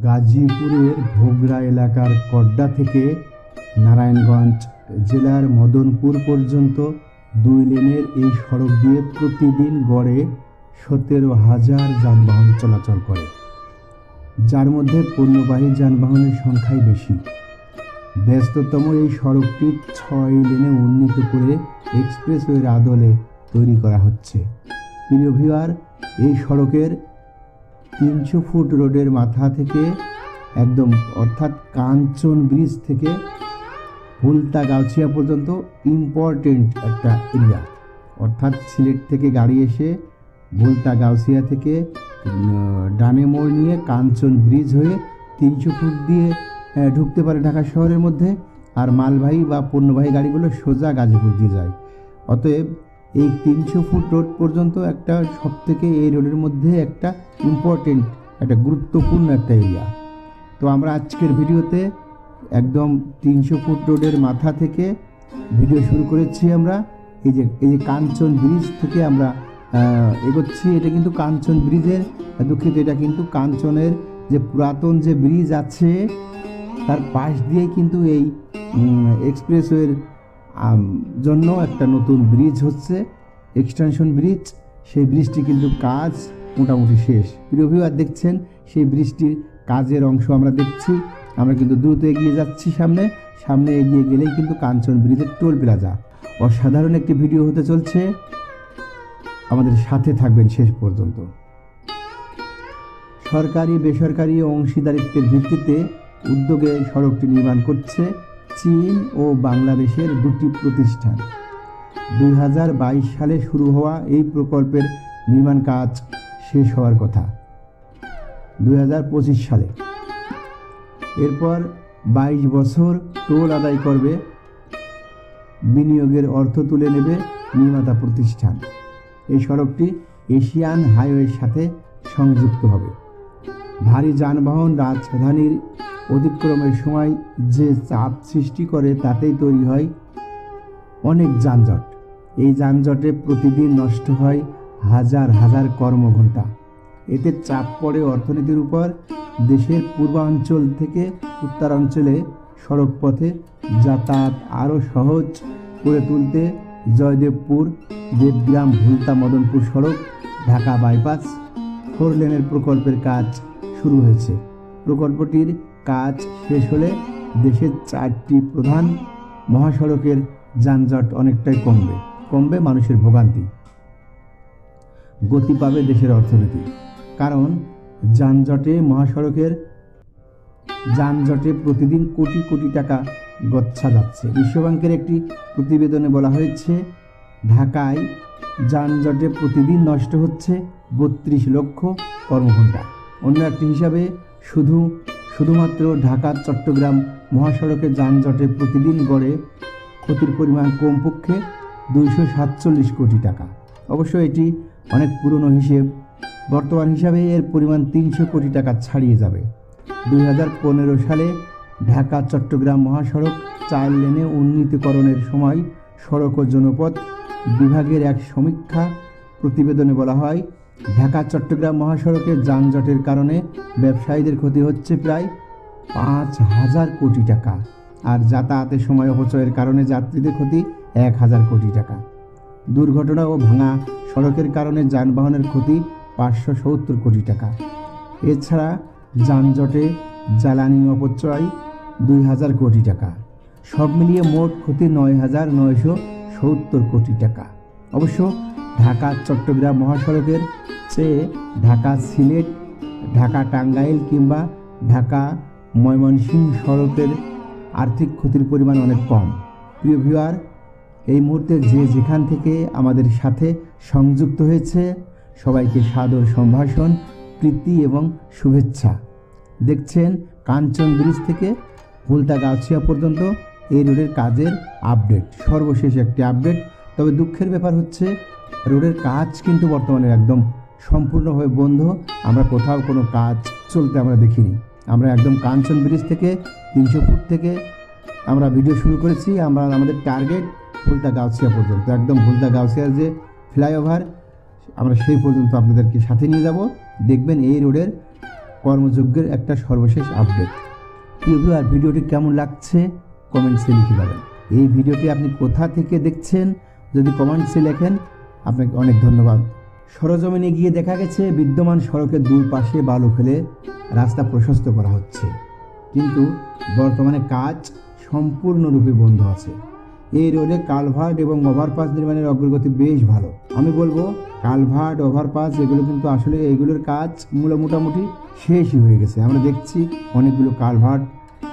গাজীপুরের ভোগড়া এলাকার কড্ডা থেকে নারায়ণগঞ্জ জেলার মদনপুর পর্যন্ত 2 লেনের এই সড়ক দিয়ে প্রতিদিন গড়ে 17,000 যানবাহন চলাচল করে, যার মধ্যে পণ্যবাহী যানবাহনের সংখ্যাই বেশি। ব্যস্ততম এই সড়কটি 6 লেনে উন্নীত করে এক্সপ্রেসওয়ের আদলে তৈরি করা হচ্ছে। প্রিয় ভিউয়ার, এই সড়কের 300 ফুট রোডের মাথা থেকে একদম অর্থাৎ কাঞ্চন ব্রিজ থেকে ভুলতা গাউছিয়া পর্যন্ত ইম্পর্টেন্ট একটা এরিয়া। অর্থাৎ সিলেট থেকে গাড়ি এসে ভুলতা গাউছিয়া থেকে ডানে মোড় নিয়ে কাঞ্চন ব্রিজ হয়ে 300 ফুট দিয়ে ঢুকতে পারে ঢাকা শহরের মধ্যে, আর মালবাহী বা পণ্যবাহী গাড়িগুলো সোজা গাজীপুর দিয়ে যায়। অতএব এই 300 ফুট রোড পর্যন্ত একটা সবথেকে এই রোডের মধ্যে একটা ইম্পর্টেন্ট একটা গুরুত্বপূর্ণ একটা এরিয়া। তো আমরা আজকের ভিডিওতে একদম 300 ফুট রোডের মাথা থেকে ভিডিও শুরু করেছি। আমরা এই যে কাঞ্চন ব্রিজ থেকে আমরা এগোচ্ছি। এটা কিন্তু কাঞ্চন ব্রিজের, দুঃখিত, এটা কিন্তু কাঞ্চনের যে পুরাতন যে ব্রিজ আছে তার পাশ দিয়ে কিন্তু এই এক্সপ্রেসওয়ের জন্য একটা নতুন ব্রিজ হচ্ছে, এক্সটেনশন ব্রিজ। সেই ব্রিজটি কিন্তু কাজ মোটামুটি শেষ। প্রিয় ভিউয়ার, দেখছেন সেই ব্রিজটির কাজের অংশ আমরা দেখছি। আমরা কিন্তু দ্রুত এগিয়ে যাচ্ছি সামনে এগিয়ে গেলেই কিন্তু কাঞ্চন ব্রিজের টোল প্লাজা। অসাধারণ একটি ভিডিও হতে চলছে, আমাদের সাথে থাকবেন শেষ পর্যন্ত। সরকারি বেসরকারি অংশীদারিত্বের ভিত্তিতে উদ্যোগে সড়কটি নির্মাণ করছে চীন ও বাংলাদেশের 2টি প্রতিষ্ঠান। 2022 সালে শুরু হওয়া এই প্রকল্পের নির্মাণ কাজ শেষ হওয়ার কথা 2025 সালে। এরপর 22 বছর টোল আদায় করবে, বিনিয়োগের অর্থ তুলে নেবে নির্মাতা প্রতিষ্ঠান। এই সড়কটি এশিয়ান হাইওয়ের সাথে সংযুক্ত হবে। ভারী যানবাহন রাজধানীর অতিক্রমের সময় যে চাপ সৃষ্টি করে তাতেই তৈরি হয় অনেক যানজট। এই যানজটে প্রতিদিন নষ্ট হয় হাজার হাজার কর্মঘণ্টা। এতে চাপ পড়ে অর্থনীতির উপর। দেশের পূর্বাঞ্চল থেকে উত্তরাঞ্চলে সড়ক পথে যাতায়াত আরও সহজ করে তুলতে জয়দেবপুর দেবগ্রাম ভুলতা মদনপুর সড়ক ঢাকা বাইপাস 4 লেনের প্রকল্পের কাজ শুরু হয়েছে। প্রকল্পটির কাজ শেষ হলে দেশের 4টি প্রধান মহাসড়কের যানজট অনেকটাই কমবে মানুষের ভোগান্তি, গতি পাবে দেশের অর্থনীতি। কারণ যানজটে প্রতিদিন কোটি কোটি টাকা গচ্ছা যাচ্ছে। বিশ্বব্যাংকের একটি প্রতিবেদনে বলা হয়েছে, ঢাকায় যানজটে প্রতিদিন নষ্ট হচ্ছে 32 লক্ষ কর্মঘণ্টা। অন্য একটি হিসাবে শুধুমাত্র ঢাকা চট্টগ্রাম মহাসড়কে যানজটে প্রতিদিন গড়ে ক্ষতির পরিমাণ কমপক্ষে 247 কোটি টাকা। অবশ্য এটি অনেক পুরনো হিসেব। বর্তমান হিসাবে এর পরিমাণ 300 কোটি টাকা ছাড়িয়ে যাবে। 2015 সালে ঢাকা চট্টগ্রাম মহাসড়ক 4 লেনে উন্নীতকরণের সময় সড়ক ও জনপথ বিভাগের এক সমীক্ষা প্রতিবেদনে বলা হয়, ঢাকা চট্টগ্রাম মহাসড়কে যানজটের কারণে ব্যবসায়ীদের ক্ষতি হচ্ছে প্রায় 5,000 কোটি টাকা, আর যাতায়াতের সময় অপচয়ের কারণে যাত্রীদের ক্ষতি 1,000 কোটি টাকা। দুর্ঘটনা ও ভাঙা সড়কের কারণে যানবাহনের ক্ষতি 570 কোটি টাকা। এছাড়া যানজটে জ্বালানি অপচয় 2,000 কোটি টাকা। সব মিলিয়ে মোট ক্ষতি 9,970 কোটি টাকা। অবশ্য ঢাকা চট্টগ্রাম মহাসড়কের চেয়ে ঢাকা সিলেট, ঢাকা টাঙ্গাইল কিংবা ঢাকা ময়মনসিংহ সড়কের আর্থিক ক্ষতির পরিমাণ অনেক কম। প্রিয় ভিউয়ার, এই মুহূর্তে যে যেখান থেকে আমাদের সাথে সংযুক্ত হয়েছে সবাইকে সাদর সম্ভাষণ, প্রীতি এবং শুভেচ্ছা। দেখছেন কাঞ্চন ব্রিজ থেকে ভুলতা গাউছিয়া পর্যন্ত এই রোডের কাজের আপডেট, সর্বশেষ একটি আপডেট। তবে দুঃখের ব্যাপার হচ্ছে রোডের কাজ কিন্তু বর্তমানে একদম সম্পূর্ণভাবে বন্ধ। আমরা কোথাও কোনো কাজ চলতে আমরা দেখিনি। আমরা একদম কাঞ্চন ব্রিজ থেকে 300 ফুট থেকে আমরা ভিডিও শুরু করেছি। আমাদের টার্গেট ভুলতা গাউছিয়া পর্যন্ত, একদম ভুলতা গাউছিয়ার যে ফ্লাইওভার আমরা সেই পর্যন্ত আপনাদেরকে সাথে নিয়ে যাব। দেখবেন এই রোডের কর্মযজ্ঞের একটা সর্বশেষ আপডেট। প্রিয় ভিউয়ার, ভিডিওটি কেমন লাগছে কমেন্টসে লিখে যাবেন। এই ভিডিওটি আপনি কোথা থেকে দেখছেন যদি কমেন্টসে লেখেন আপনাকে অনেক ধন্যবাদ। সরজমিনে গিয়ে দেখা গেছে বিদ্যমান সড়কের দুই পাশে বালু ফেলে রাস্তা প্রশস্ত করা হচ্ছে, কিন্তু বর্তমানে কাজ সম্পূর্ণরূপে বন্ধ আছে। এই রোডে কালভার্ট এবং ওভারপাস নির্মাণের অগ্রগতি বেশ ভালো। আমি বলবো কালভার্ট, ওভারপাস এগুলো কিন্তু আসলে এইগুলোর কাজ মোটামুটি শেষই হয়ে গেছে। আমরা দেখছি অনেকগুলো কালভার্ট,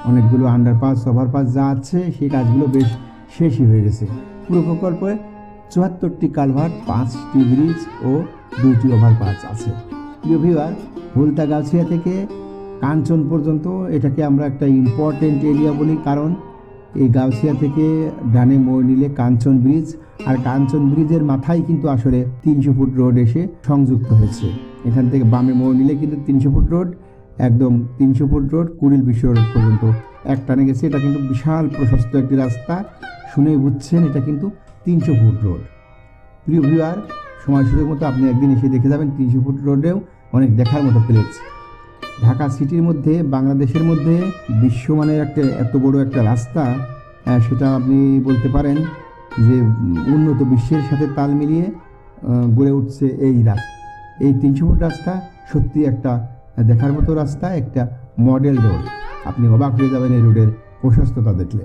অনেকগুলো আন্ডারপাস, ওভারপাস যা আছে সেই কাজগুলো বেশ শেষই হয়ে গেছে। পুরো প্রকল্পে ৭৪টি কালভার্ট, 5টি ব্রিজ ও 2টি ওভারপাস আছে। প্রিয় ভিউয়ার, ভুলতাগাছিয়া থেকে কাঞ্চন পর্যন্ত এটাকে আমরা একটা ইম্পর্টেন্ট এরিয়া বলি, কারণ এই গাউছিয়া থেকে ডানে মোড় নিলে কাঞ্চন ব্রিজ, আর কাঞ্চন ব্রিজের মাথায় কিন্তু আসলে 300 ফুট রোড এসে সংযুক্ত হয়েছে। এখান থেকে বামে মোড় নিলে কিন্তু 300 ফুট রোড, একদম 300 ফুট রোড কুড়িল বিশ্ব রোড পর্যন্ত এক টানে গেছে। এটা কিন্তু বিশাল প্রশস্ত একটি রাস্তা, শুনেই বুঝছেন এটা কিন্তু 300 ফুট রোড। প্রিয় ভিউয়ার, সময় সুযোগ মতো আপনি একদিন এসে দেখে যাবেন 300 ফুট রোডেও অনেক দেখার মতো প্লেস। ঢাকা সিটির মধ্যে, বাংলাদেশের মধ্যে বিশ্বমানের একটা এত বড় একটা রাস্তা, সেটা আপনি বলতে পারেন যে উন্নত বিশ্বের সাথে তাল মিলিয়ে গড়ে উঠছে এই রাস্তা। এই 300 ফুট রাস্তা সত্যি একটা দেখার মতো রাস্তা, একটা মডেল রোড। আপনি অবাক হয়ে যাবেন এই রোডের প্রশস্ততা দেখলে।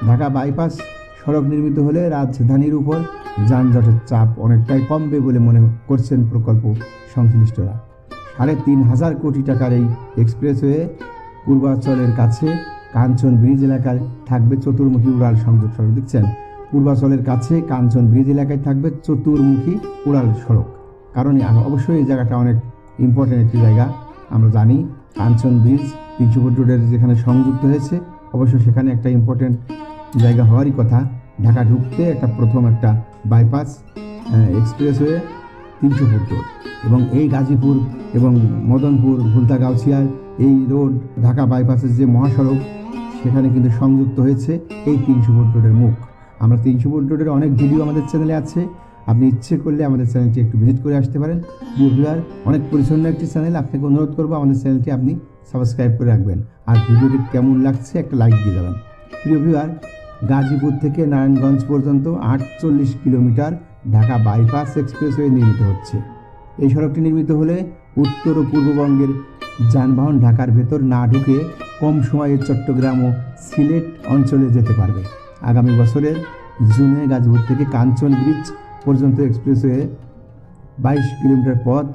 ঢাকা বাইপাস সড়ক নির্মিত হলে রাজধানীর উপর যানজটের চাপ অনেকটাই কমবে বলে মনে করছেন প্রকল্প সংশ্লিষ্টরা। ৩,৫০০ কোটি টাকার এই এক্সপ্রেসওয়ে পূর্বাঞ্চলের কাছে কাঞ্চন ব্রিজ এলাকায় থাকবে চতুর্মুখী উড়াল সংযোগ সড়ক। দেখছেন, পূর্বাঞ্চলের কাছে কাঞ্চন ব্রিজ এলাকায় থাকবে চতুর্মুখী উড়াল সড়ক। কারণ অবশ্যই এই জায়গাটা অনেক ইম্পর্টেন্ট একটি জায়গা। আমরা জানি কাঞ্চন ব্রিজ 300 ফুট রোডের যেখানে সংযুক্ত হয়েছে, অবশ্যই সেখানে একটা ইম্পর্টেন্ট জায়গা হওয়ারই কথা। ঢাকা ঢুকতে প্রথম একটা বাইপাস এক্সপ্রেসওয়ে 300 ফুট রোড, এবং এই গাজীপুর এবং মদনপুর, ভুলতাগাউছিয়ার এই রোড ঢাকা বাইপাসের যে মহাসড়ক সেখানে কিন্তু সংযুক্ত হয়েছে এই 300 ফুট রোডের মুখ। আমরা 300 ফুট রোডের অনেক ভিডিও আমাদের চ্যানেলে আছে, আপনি ইচ্ছে করলে আমাদের চ্যানেলটি একটু ভিজিট করে আসতে পারেন। ভিউয়ার, অনেক পরিচ্ছন্ন একটি চ্যানেল, আপনাকে অনুরোধ করবো আমাদের চ্যানেলটি আপনি সাবস্ক্রাইব করে রাখবেন, আর ভিডিওটি কেমন লাগছে একটা লাইক দিয়ে যাবেন। প্রিয় ভিউয়ার, গাজীপুর থেকে নারায়ণগঞ্জ পর্যন্ত 48 কিলোমিটার ঢাকা বাইপাস এক্সপ্রেসওয়ে নির্মিত হচ্ছে। এই সড়কটি নির্মিত হলে উত্তর ও পূর্ববঙ্গের যানবাহন ঢাকার ভেতর না ঢুকে কম সময়ে চট্টগ্রাম ও সিলেট অঞ্চলে যেতে পারবে। আগামী বছরের জুনে গাজীপুর থেকে কাঞ্চন ব্রিজ পর্যন্ত এক্সপ্রেসওয়ে 22 কিলোমিটার পথ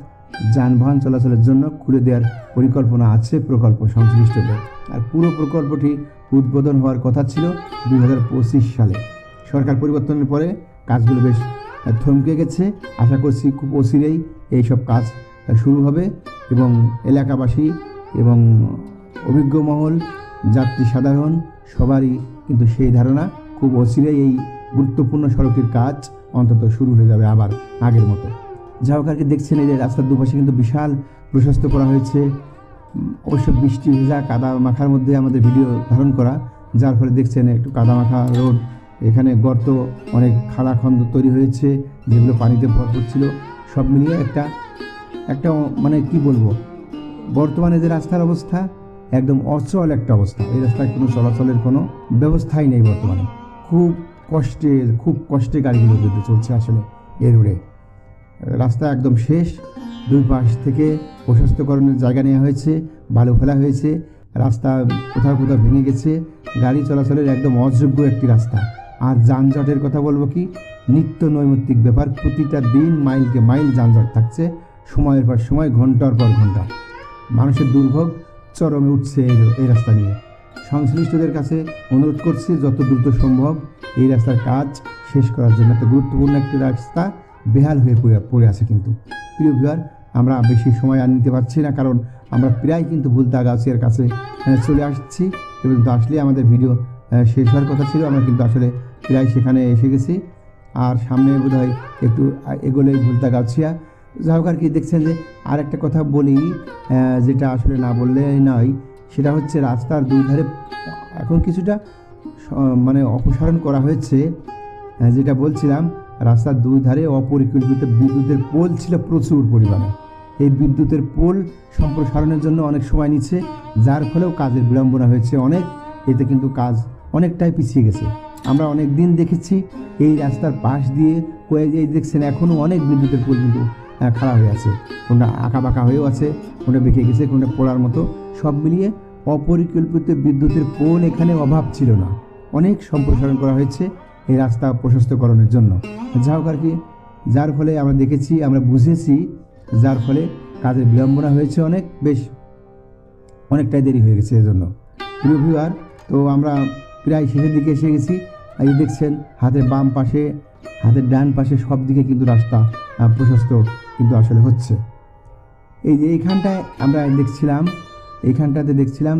যানবাহন চলাচলের জন্য খুলে দেওয়ার পরিকল্পনা আছে প্রকল্প সংশ্লিষ্টদের। আর পুরো প্রকল্পটি উদ্বোধন হওয়ার কথা ছিল 2025 সালে। সরকার পরিবর্তনের পরে কাজগুলো বেশ থমকে গেছে। আশা করছি খুব অচিরেই এইসব কাজ শুরু হবে, এবং এলাকাবাসী এবং অভিজ্ঞ মহল, যাত্রী সাধারণ সবারই কিন্তু সেই ধারণা খুব অচিরেই এই গুরুত্বপূর্ণ সড়কটির কাজ অন্তত শুরু হয়ে যাবে আবার আগের মতো। ঝাউকারকে দেখছেন, এই রাস্তার দুপাশে কিন্তু বিশাল প্রশস্ত করা হয়েছে। অবশ্য বৃষ্টি ভেজা কাদা মাখার মধ্যে আমাদের ভিডিও ধারণ করা, যার ফলে দেখছেন একটু কাদা মাখা রোড। এখানে গর্ত, অনেক খাড়াখন্দ তৈরি হয়েছে যেগুলো পানিতে ভরপুর ছিল। সব মিলিয়ে একটা মানে কি বলবো, বর্তমানে যে রাস্তার অবস্থা একদম অচল একটা অবস্থা। এই রাস্তায় কোনো চলাচলের কোনো ব্যবস্থাই নেই বর্তমানে। খুব কষ্টে গাড়িগুলো যেতে চলছে আসলে এই রোডে। রাস্তা একদম শেষ, দুই পাশ থেকে প্রশস্তকরণের জায়গা নেওয়া হয়েছে, বালু ফেলা হয়েছে, রাস্তা কোথাও ভেঙে গেছে। গাড়ি চলাচলের একদম অযোগ্য একটি রাস্তা। আর যানজটের কথা বলবো কি, নিত্য নৈমিত্তিক ব্যাপার। প্রতিটা দিন মাইলকে মাইল যানজট থাকছে, সময়ের পর সময়, ঘন্টার পর ঘন্টা। মানুষের দুর্ভোগ চরমে উঠছে এই রাস্তা নিয়ে। সংশ্লিষ্টদের কাছে অনুরোধ করছি যত দ্রুত সম্ভব এই রাস্তার কাজ শেষ করার জন্য। একটা গুরুত্বপূর্ণ একটি রাস্তা বেহাল হয়ে পড়ে আছে। কিন্তু প্রিয় ভিউয়ার, আমরা বেশি সময় আর নিতে পারছি না, কারণ আমরা প্রায় কিন্তু ভুলতাগাছিয়ার কাছে চলে আসছি, এবং আসলে আমাদের ভিডিও শেষ হওয়ার কথা ছিল। আমরা কিন্তু আসলে প্রায় সেখানে এসে গেছি, আর সামনে বোধহয় একটু এগোলেই ভুলতাগাছিয়া। যাই হোক, আর কি দেখছেন যে আর একটা কথা বলি, যেটা আসলে না বললে নয়, সেটা হচ্ছে রাস্তার দুই ধারে এখন কিছুটা মানে অপসারণ করা হয়েছে। যেটা বলছিলাম, রাস্তার দুই ধারে অপরিকল্পিত বিদ্যুতের পোল ছিল প্রচুর পরিমাণে। এই বিদ্যুতের পোল সম্প্রসারণের জন্য অনেক সময় নিচ্ছে, যার ফলেও কাজের বিড়ম্বনা হয়েছে অনেক। এতে কিন্তু কাজ অনেকটাই পিছিয়ে গেছে। আমরা অনেক দিন দেখেছি এই রাস্তার পাশ দিয়ে এই দেখছেন এখনও অনেক বিদ্যুতের পোল কিন্তু খারাপ হয়ে আছে, কোনটা আঁকা বাঁকা হয়েও আছে, কোনটা বেঁকে গেছে, কোনটা পোড়ার মতো। সব মিলিয়ে অপরিকল্পিত বিদ্যুতের পোল এখানে অভাব ছিল না। অনেক সম্প্রসারণ করা হয়েছে এই রাস্তা প্রশস্তকরণের জন্য, যা হোক আর কি, যার ফলে আমরা দেখেছি, আমরা বুঝেছি, যার ফলে কাজের বিড়ম্বনা হয়েছে অনেক, বেশ অনেকটাই দেরি হয়ে গেছে এজন্য। প্রিয় ভিউয়ার, তো আমরা প্রায় শেষের দিকে এসে গেছি। এই দেখছেন হাতের বাম পাশে, হাতের ডান পাশে সব দিকে কিন্তু রাস্তা প্রশস্ত কিন্তু আসলে হচ্ছে। এই যে এইখানটায় আমরা এইখানটাতে দেখছিলাম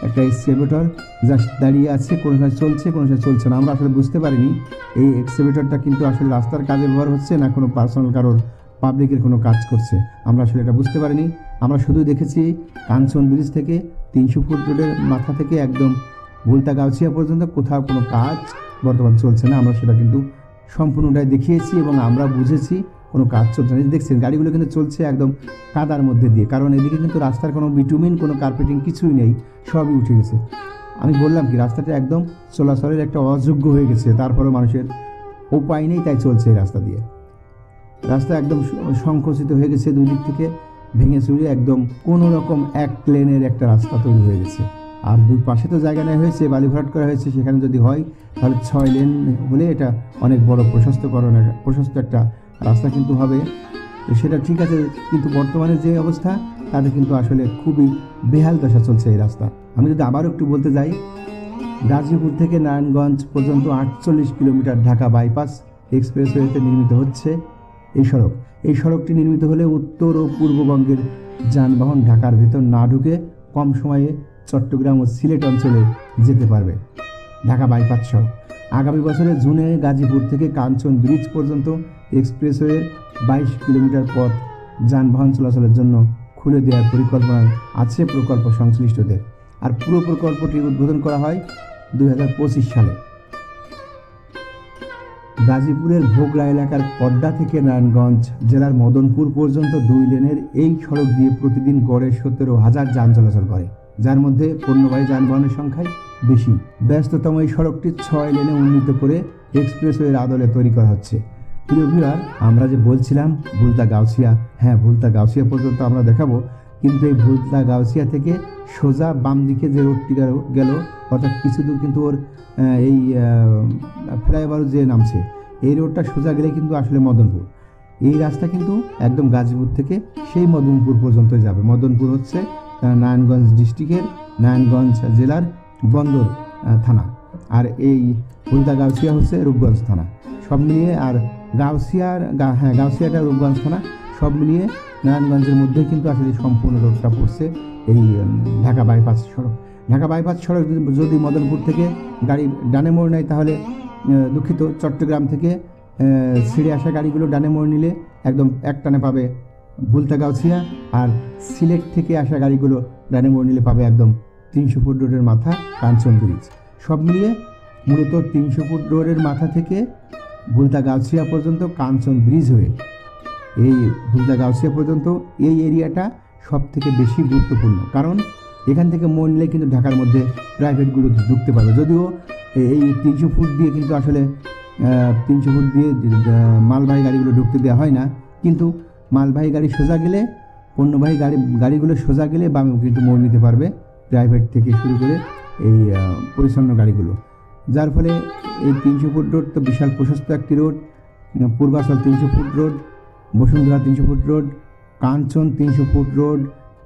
একটা এক্সকেভেটর জাস্ট দাঁড়িয়ে আছে, কোনো সময় চলছে, কোনো সময় চলছে না। আমরা আসলে বুঝতে পারিনি এই এক্সকেভেটরটা কিন্তু আসলে রাস্তার কাজে ব্যবহার হচ্ছে না কোনো পার্সোনাল কারোর পাবলিকের কোনো কাজ করছে, আমরা আসলে এটা বুঝতে পারিনি। আমরা শুধু দেখেছি কাঞ্চন ব্রিজ থেকে 300 ফুট রোডের মাথা থেকে একদম ভুলতা-গাউছিয়া পর্যন্ত কোথাও কোনো কাজ বর্তমান চলছে না। আমরা সেটা কিন্তু সম্পূর্ণটাই দেখিয়েছি এবং আমরা বুঝেছি কোনো কাজ চলছে না। দেখছেন গাড়িগুলো কিন্তু চলছে একদম কাদার মধ্যে দিয়ে, কারণ এদিকে কিন্তু রাস্তার কোনো বিটুমিন, কোনো কার্পেটিং কিছুই নেই, সবই উঠে গেছে। আমি বললাম কি রাস্তাটা একদম চলাচলের একটা অযোগ্য হয়ে গেছে, তারপরেও মানুষের উপায় নেই, তাই চলছে এই রাস্তা দিয়ে। রাস্তা একদম সংকুচিত হয়ে গেছে, দুই দিক থেকে ভেঙে চুরে একদম কোনো রকম এক লেনের একটা রাস্তা তৈরি হয়ে গেছে। আর দুই পাশে তো জায়গা নেওয়া হয়েছে, বালি ভরাট করা হয়েছে, সেখানে যদি হয় তাহলে 6 লেন হলে এটা অনেক বড় প্রশস্ত একটা রাস্তা কিন্তু হবে। তো সেটা ঠিক আছে, কিন্তু বর্তমানে যে অবস্থা তাতে কিন্তু আসলে খুবই বেহাল দশা চলছে এই রাস্তা। আমি যদি আবারও একটু বলতে যাই, গাজীপুর থেকে নারায়ণগঞ্জ পর্যন্ত 48 কিলোমিটার ঢাকা বাইপাস এক্সপ্রেসওয়েতে নির্মিত হচ্ছে এই সড়কটি নির্মিত হলে উত্তর ও পূর্ববঙ্গের যানবাহন ঢাকার ভেতর না ঢুকে কম সময়ে চট্টগ্রাম ও সিলেট অঞ্চলে যেতে পারবে। ঢাকা বাইপাস সড়ক আগামী বছরের জুনে গাজীপুর থেকে কাঞ্চন ব্রিজ পর্যন্ত এক্সপ্রেসওয়ের 22 কিলোমিটার পথ যানবাহন চলাচলের জন্য খুলে দেওয়ার পরিকল্পনা আছে প্রকল্প সংশ্লিষ্টদের। আর পুরো প্রকল্পটি উদ্বোধন করা হয় 2025 সালে। গাজীপুরের ভোগড়া এলাকার পদ্মা থেকে নারায়ণগঞ্জ জেলার মদনপুর পর্যন্ত 2 লেনের এই সড়ক দিয়ে প্রতিদিন গড়ে 17,000 যান চলাচল করে, যার মধ্যে পণ্যবাহী যানবাহনের সংখ্যাই বেশি। ব্যস্ততম এই সড়কটি 6 লেনে উন্নীত করে এক্সপ্রেসওয়ের আদলে তৈরি করা হচ্ছে। প্রিয় ভিউয়ার, আমরা যে বলছিলাম ভুলতা-গাউছিয়া, হ্যাঁ ভুলতা-গাউছিয়া পর্যন্ত আমরা দেখাবো, কিন্তু এই ভুলতা-গাউছিয়া থেকে সোজা বাম দিকে যে রোডটি গেল, অর্থাৎ কিছু দূর কিন্তু ওর এই ফ্লাইওভার যে নামছে, এই রোডটা সোজা গেলে কিন্তু আসলে মদনপুর। এই রাস্তা কিন্তু একদম গাজীপুর থেকে সেই মদনপুর পর্যন্ত যাবে। মদনপুর হচ্ছে নারায়ণগঞ্জ ডিস্ট্রিক্টের, নারায়ণগঞ্জ জেলার বন্দর থানা, আর এই ভুলতা-গাউছিয়া হচ্ছে রূপগঞ্জ থানা। সব মিলিয়ে, আর গাউছিয়াটা রূপগঞ্জ থানা, সব মিলিয়ে নারায়ণগঞ্জের মধ্যে কিন্তু আসলে সম্পূর্ণ রোডটা পড়ছে এই ঢাকা বাইপাস সড়ক। ঢাকা বাইপাস সড়ক যদি মদনপুর থেকে গাড়ি ডানে মোড় নেয়, তাহলে দুঃখিত, চট্টগ্রাম থেকে ছিঁড়ে আসা গাড়িগুলো ডানে মোড় নিলে একদম একটানে পাবে ভুলতা-গাউছিয়া, আর সিলেট থেকে আসা গাড়িগুলো ডানে মোড় নিলে পাবে একদম 300 ফুট রোডের মাথা কাঞ্চন ব্রিজ। সব মিলিয়ে মূলত 300 ফুট রোডের মাথা থেকে ভুলতা-গাউছিয়া পর্যন্ত কাঞ্চন ব্রিজ হয়ে এই ভুলতা-গাউছিয়া পর্যন্ত এই এরিয়াটা সব থেকে বেশি গুরুত্বপূর্ণ, কারণ এখান থেকে মোড় নিলে কিন্তু ঢাকার মধ্যে প্রাইভেটগুলো ঢুকতে পারবে। যদিও এই 300 ফুট দিয়ে কিন্তু আসলে 300 ফুট দিয়ে মালবাহী গাড়িগুলো ঢুকতে দেওয়া হয় না, কিন্তু মালবাহী গাড়ি সোজা গেলে, পণ্যবাহী গাড়িগুলো সোজা গেলে বামেও কিন্তু মোড় নিতে পারবে প্রাইভেট থেকে শুরু করে এই পরিচ্ছন্ন গাড়িগুলো। যার ফলে এই 300 ফুট রোড তো বিশাল প্রশস্ত একটি road. Purbachal 300 feet road, Bashundhara 300 feet road, Kanchan 300 feet road,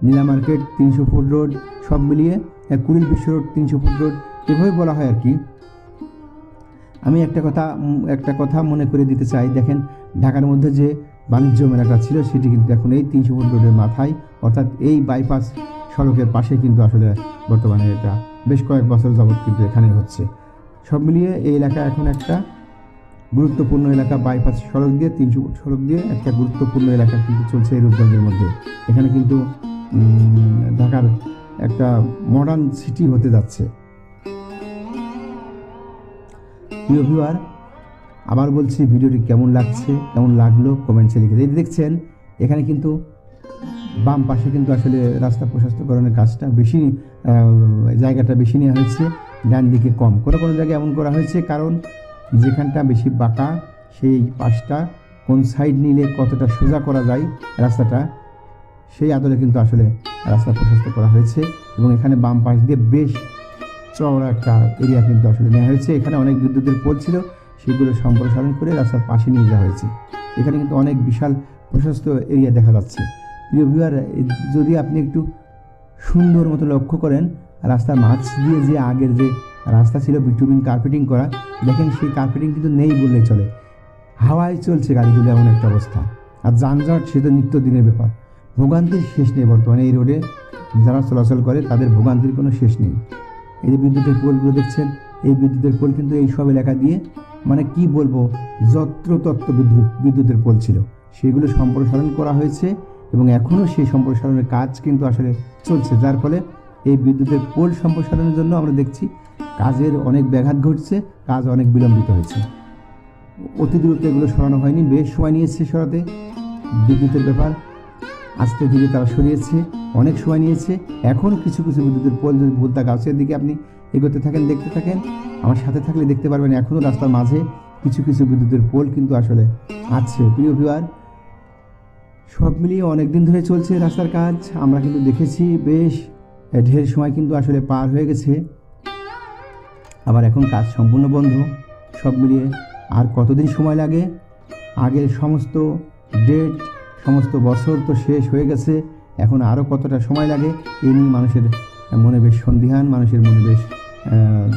Nila market 300 feet road, সব মিলিয়ে কুড়িল বিশ্ব রোড 300 ফুট রোড, এভাবে বলা হয় আর কি। আমি একটা কথা মনে করে দিতে চাই, দেখেন ঢাকার মধ্যে যে বাণিজ্য মেলাটা ছিল সেটি কিন্তু এখন এই 300 ফুট রোডের মাথায়, অর্থাৎ এই বাইপাস সড়কের পাশে কিন্তু আসলে বর্তমানে এটা বেশ কয়েক বছর যাবৎ কিন্তু এখানে হচ্ছে। সব মিলিয়ে এই এলাকা এখন একটা গুরুত্বপূর্ণ এলাকা। বাইপাস সড়ক দিয়ে 300 ফুট সড়ক দিয়ে একটা গুরুত্বপূর্ণ এলাকা কিন্তু চলছে এই রূপগঞ্জের মধ্যে। এখানে কিন্তু ঢাকার একটা মডার্ন সিটি হতে যাচ্ছে। প্রিয় ভিউয়ার, আবার বলছি, ভিডিওটি কেমন লাগলো কমেন্টসে লিখে। এই দেখছেন এখানে কিন্তু বাম পাশে কিন্তু আসলে রাস্তা প্রশস্তকরণের কাজটা বেশি, জায়গাটা বেশি নেওয়া হয়েছে, ডান দিকে কম। কোনো কোনো জায়গায় এমন করা হয়েছে কারণ যেখানটা বেশি বাঁকা সেই পাশটা কোন সাইড নিলে কতটা সোজা করা যায় রাস্তাটা, সেই আদলে কিন্তু আসলে রাস্তা প্রশস্ত করা হয়েছে। এবং এখানে বাম পাশ দিয়ে বেশ চওড়া একটা এরিয়া কিন্তু আসলে নেওয়া হয়েছে। এখানে অনেক বিদ্যুতের পোল ছিল, সেগুলো সম্প্রসারণ করে রাস্তার পাশে নিয়ে যাওয়া হয়েছে। এখানে কিন্তু অনেক বিশাল প্রশস্ত এরিয়া দেখা যাচ্ছে। প্রিয় ভিউয়ার, যদি আপনি একটু সুন্দর মতো লক্ষ্য করেন, রাস্তার মাঝ দিয়ে যে আগের যে রাস্তা ছিল বিটুমিন কার্পেটিং করা, দেখেন সেই কার্পেটিং কিন্তু নেই বললেই চলে। হাওয়ায় চলছে গাড়িগুলো, এমন একটা অবস্থা। আর যানজট সে তো নিত্যদিনের ব্যাপার, ভোগান্তির শেষ নেই। বর্তমানে এই রোডে যারা চলাচল করে তাদের ভোগান্তির কোনো শেষ নেই। এই যে বিদ্যুতের পোলগুলো দেখছেন, এই বিদ্যুতের পোল কিন্তু এই সব এলাকা দিয়ে, মানে কি বলবো, যত্রতত্র বিদ্যুতের পোল ছিল, সেগুলো সম্প্রসারণ করা হয়েছে এবং এখনও সেই সম্প্রসারণের কাজ কিন্তু আসলে চলছে। যার ফলে এই বিদ্যুতের পোল সম্প্রসারণের জন্য আমরা দেখছি কাজের অনেক ব্যাঘাত ঘটছে, কাজ অনেক বিলম্বিত হয়েছে। অতি দ্রুত এগুলো সরানো হয়নি, বেশ সময় নিয়েছে সরাতে। বিদ্যুতের ব্যাপার, আস্তে ধীরে তারা সরিয়েছে, অনেক সময় নিয়েছে। এখন কিছু কিছু বিদ্যুতের পোল যদি ভুলতা গাছের দিকে আপনি এগোতে থাকেন, দেখতে থাকেন, আমার সাথে থাকলে দেখতে পারবেন এখনও রাস্তার মাঝে কিছু কিছু বিদ্যুতের পোল কিন্তু আসলে আছে। প্রিয় ভিউয়ার, সব মিলিয়ে অনেক দিন ধরে চলছে রাস্তার কাজ। আমরা কিন্তু দেখেছি বেশ ঢের সময় কিন্তু আসলে পার হয়ে গেছে, আবার এখন কাজ সম্পূর্ণ বন্ধ। সব মিলিয়ে আর কতদিন সময় লাগে? আগের সমস্ত ডেট, সমস্ত বছর তো শেষ হয়ে গেছে, এখন আরও কতটা সময় লাগে এই নিয়ে মানুষের মনে বেশ সন্দিহান, মানুষের মনে বেশ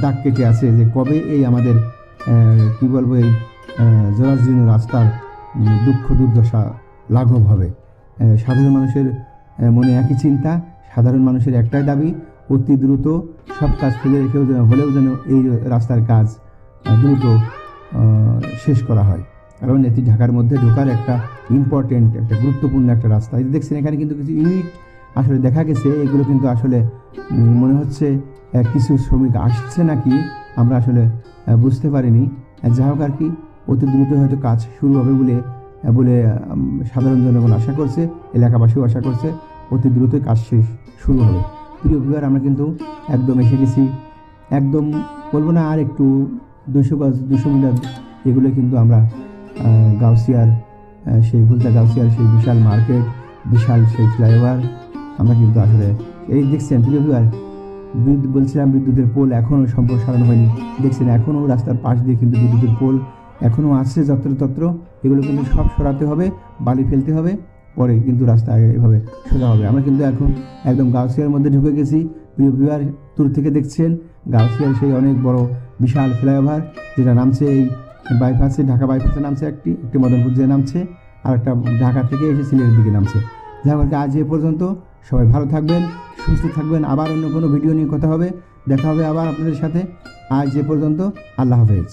দাগ কেটে আছে যে কবে এই আমাদের কী বলবো, এই জরাজীর্ণ রাস্তার দুঃখ দুর্দশা লাঘব হবে। সাধারণ মানুষের মনে একই চিন্তা, সাধারণ মানুষের একটাই দাবি, অতি দ্রুত সব কাজ ফেলে রেখেও হলেও যেন এই রাস্তার কাজ দ্রুত শেষ করা হয়। কারণ এটি ঢাকার মধ্যে ঢোকার একটা ইম্পর্টেন্ট, একটা গুরুত্বপূর্ণ একটা রাস্তা। এই দেখছেন এখানে কিন্তু কিছু ইউনিট আসলে দেখা গেছে, এগুলো কিন্তু আসলে মনে হচ্ছে কিছু শ্রমিক আসছে নাকি, আমরা আসলে বুঝতে পারিনি। যা হোক আর কি, অতি দ্রুত হয়তো কাজ শুরু হবে বলে সাধারণ জনগণ আশা করছে, এলাকাবাসীও আশা করছে অতি দ্রুতই কাজ শুরু হবে। প্রিয় ভিউয়ার, আমরা কিন্তু একদম এসে গেছি, একদম বলবো না আর একটু 200 গজ 200 মিটার, এগুলো কিন্তু আমরা গাউসিয়ার সেই ভুলতা গাউসিয়ার সেই বিশাল মার্কেট, বিশাল সেই ফ্লাইওভার আমরা কিন্তু আসলে এই দেখছেন। প্রিয় ভিউয়ার, বলছিলাম বিদ্যুতের পোল এখনও সম্প্রসারণ হয়নি, দেখছেন এখনও রাস্তার পাশ দিয়ে কিন্তু বিদ্যুতের পোল এখনও আছে যত্রতত্র। এগুলো কিন্তু সব সরাতে হবে, বালি ফেলতে হবে, পরে কিন্তু রাস্তা এভাবে সোজা হবে। আমরা কিন্তু এখন একদম গাউসিয়ার মধ্যে ঢুকে গেছি। প্রিয় ভিউয়ার, দূর থেকে দেখছেন গাউসিয়ার সেই অনেক বড় বিশাল ফ্লাইওভার, যেটা নামছে এই বাইপাসে, ঢাকা বাইপাসে নামছে, একটি মদনপুর দিয়ে নামছে, আর একটা ঢাকা থেকে এসে সিলেটের দিকে নামছে। যাই হোক, আজ এ পর্যন্ত। সবাই ভালো থাকবেন, সুস্থ থাকবেন। আবার অন্য কোনো ভিডিও নিয়ে কথা হবে, দেখা হবে আবার আপনাদের সাথে। আজ এ পর্যন্ত, আল্লাহ হাফেজ।